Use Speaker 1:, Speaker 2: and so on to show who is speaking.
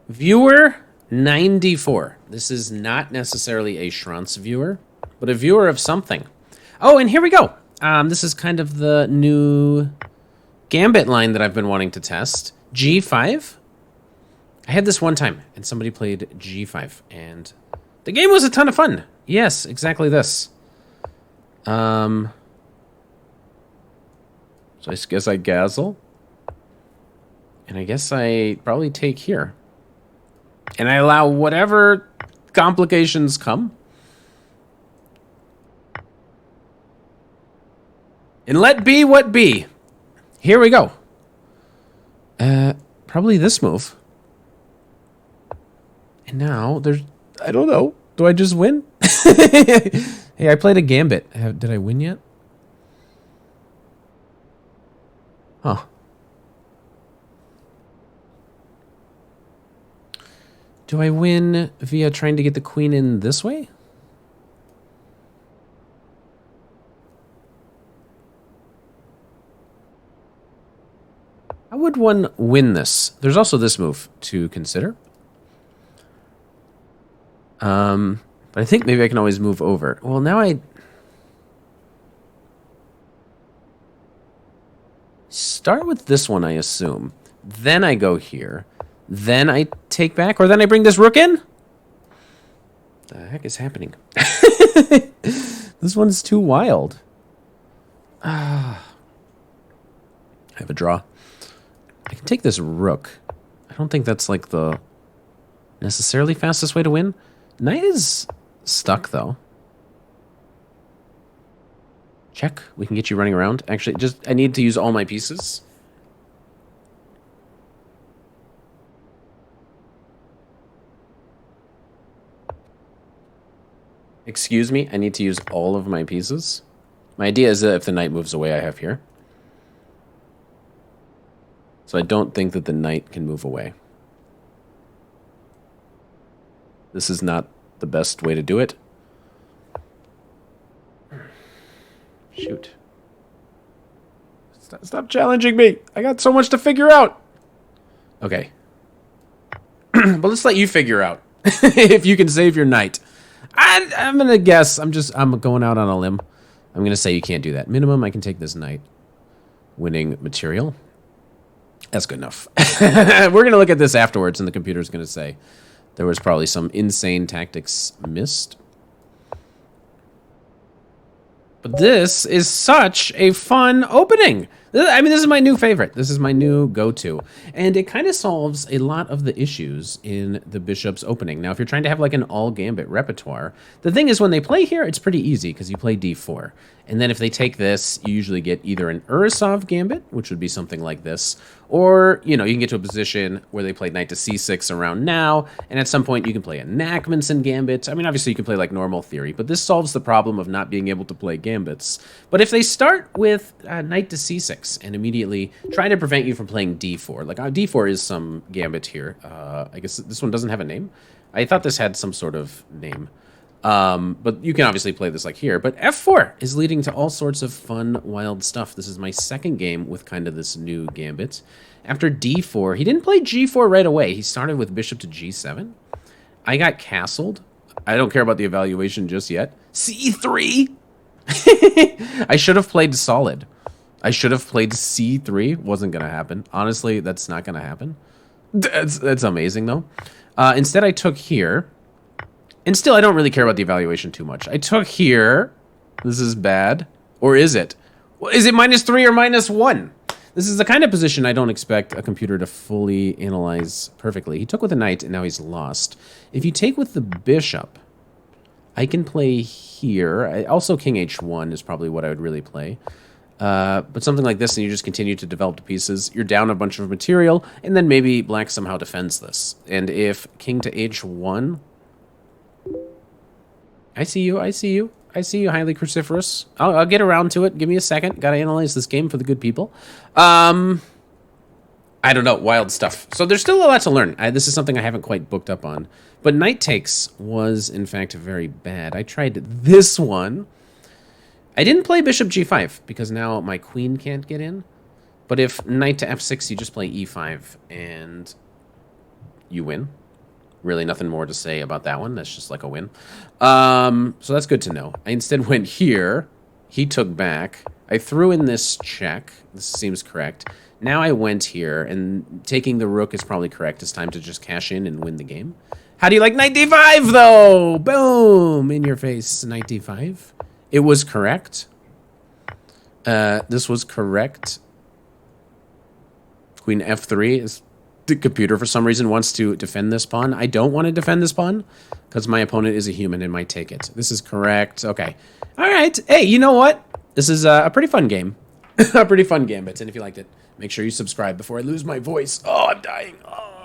Speaker 1: Viewer 94. This is not necessarily a Schranz viewer, but a viewer of something. Oh, and here we go. This is kind of the new Gambit line that I've been wanting to test. G5. I had this one time, and somebody played G5, and the game was a ton of fun. Yes, exactly this. So I guess I gazzle. And I guess I probably take here. And I allow whatever complications come. And let be what be. Here we go. Probably this move. And now there's... I don't know. Do I just win? Hey, I played a gambit. Did I win yet? Huh. Do I win via trying to get the queen in this way? How would one win this? There's also this move to consider. But I think maybe I can always move over. Well, now I... start with this one, I assume. Then I go here. Then I take back, or then I bring this rook in? The heck is happening? This one's too wild. I have a draw. I can take this rook. I don't think that's like the necessarily fastest way to win. Knight is stuck, though. Check. We can get you running around. Actually, I need to use all my pieces. Excuse me, I need to use all of my pieces. My idea is that if the knight moves away, I have here. So I don't think that the knight can move away. This is not the best way to do it. Shoot. Stop challenging me. I got so much to figure out. Okay. But let's let you figure out if you can save your knight. I'm going to guess. I'm going out on a limb. I'm going to say you can't do that. Minimum, I can take this knight. Winning material. That's good enough. We're going to look at this afterwards, and the computer's going to say there was probably some insane tactics missed. But this is such a fun opening. I mean, this is my new favorite. This is my new go-to. And it kind of solves a lot of the issues in the bishop's opening. Now, if you're trying to have like an all-gambit repertoire, the thing is when they play here, it's pretty easy because you play d4. And then if they take this, you usually get either an Urisov gambit, which would be something like this, or, you can get to a position where they play knight to c6 around now, and at some point you can play a Nachmanson gambit. I mean, obviously you can play like normal theory, but this solves the problem of not being able to play gambits. But if they start with knight to c6 and immediately try to prevent you from playing d4, like d4 is some gambit here. I guess this one doesn't have a name. I thought this had some sort of name. But you can obviously play this like here. But f4 is leading to all sorts of fun, wild stuff. This is my second game with kind of this new gambit. After d4, he didn't play g4 right away. He started with bishop to g7. I got castled. I don't care about the evaluation just yet. c3? I should have played solid. I should have played c3. Wasn't going to happen. Honestly, that's not going to happen. That's amazing, though. Instead, I took here. And still, I don't really care about the evaluation too much. I took here. This is bad. Or is it? Is it -3 or -1? This is the kind of position I don't expect a computer to fully analyze perfectly. He took with a knight, and now he's lost. If you take with the bishop, I can play here. Also, king h1 is probably what I would really play. But something like this, and you just continue to develop the pieces. You're down a bunch of material, and then maybe black somehow defends this. And if king to h1... I see you, highly cruciferous. I'll get around to it. Give me a second. Gotta analyze this game for the good people. I don't know, wild stuff. So there's still a lot to learn. This is something I haven't quite booked up on. But knight takes was, in fact, very bad. I tried this one. I didn't play bishop g5, because now my queen can't get in. But if knight to f6, you just play e5, and you win. Really nothing more to say about that one. That's just like a win. So that's good to know. I instead went here. He took back. I threw in this check. This seems correct. Now I went here, and taking the rook is probably correct. It's time to just cash in and win the game. How do you like knight d5, though? Boom! In your face, knight d5. It was correct. This was correct. Queen f3 is... The computer, for some reason, wants to defend this pawn. I don't want to defend this pawn because my opponent is a human and might take it. This is correct. Okay. All right. Hey, you know what? This is a pretty fun game. A pretty fun gambit. And if you liked it, make sure you subscribe before I lose my voice. Oh, I'm dying. Oh.